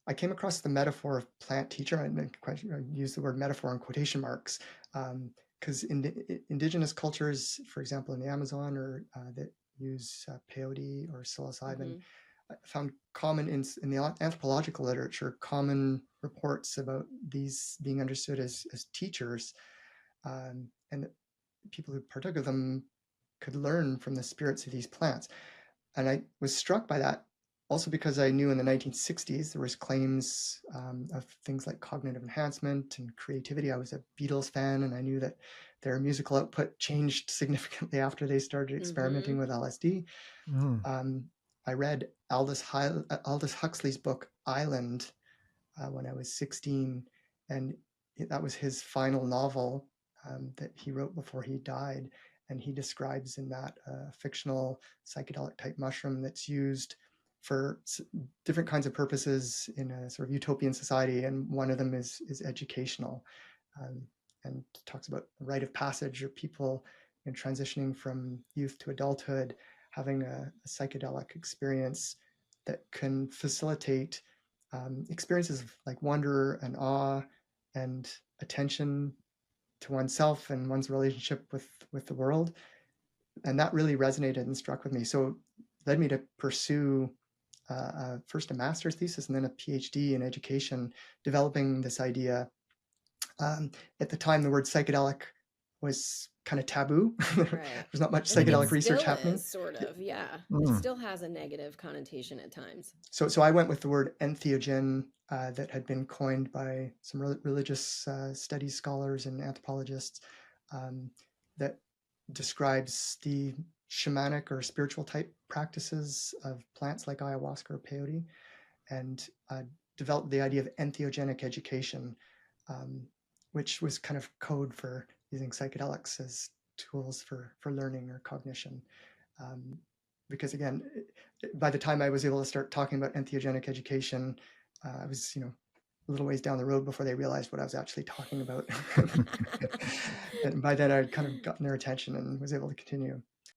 I came across the metaphor of plant teacher. I use the word metaphor in quotation marks, because in indigenous cultures, for example, in the Amazon, or that use peyote or psilocybin, Mm-hmm. I found common in the anthropological literature, common reports about these being understood as teachers, and that people who partook of them could learn from the spirits of these plants. And I was struck by that also because I knew in the 1960s there was claims of things like cognitive enhancement and creativity. I was a Beatles fan, and I knew that their musical output changed significantly after they started Mm-hmm. experimenting with LSD. Mm. Um, I read Aldous Huxley's book Island when I was 16, and that was his final novel that he wrote before he died. And he describes in that fictional psychedelic type mushroom that's used for different kinds of purposes in a sort of utopian society, and one of them is educational, um, and talks about a rite of passage, or people transitioning from youth to adulthood, having a psychedelic experience that can facilitate experiences of like wonder and awe and attention to oneself and one's relationship with the world. And that really resonated and struck with me. So it led me to pursue first a master's thesis and then a PhD in education, developing this idea. At the time, the word psychedelic was kind of taboo. Right. There's not much I think it psychedelic Mm. research still happening. is, sort of. Yeah. It Mm. still has a negative connotation at times. So I went with the word entheogen that had been coined by some religious studies scholars and anthropologists, that describes the shamanic or spiritual type practices of plants like ayahuasca or peyote, and developed the idea of entheogenic education, um, which was kind of code for using psychedelics as tools for learning or cognition. Um, because again, by the time I was able to start talking about entheogenic education, I was, a little ways down the road before they realized what I was actually talking about. And by then I'd kind of gotten their attention and was able to continue.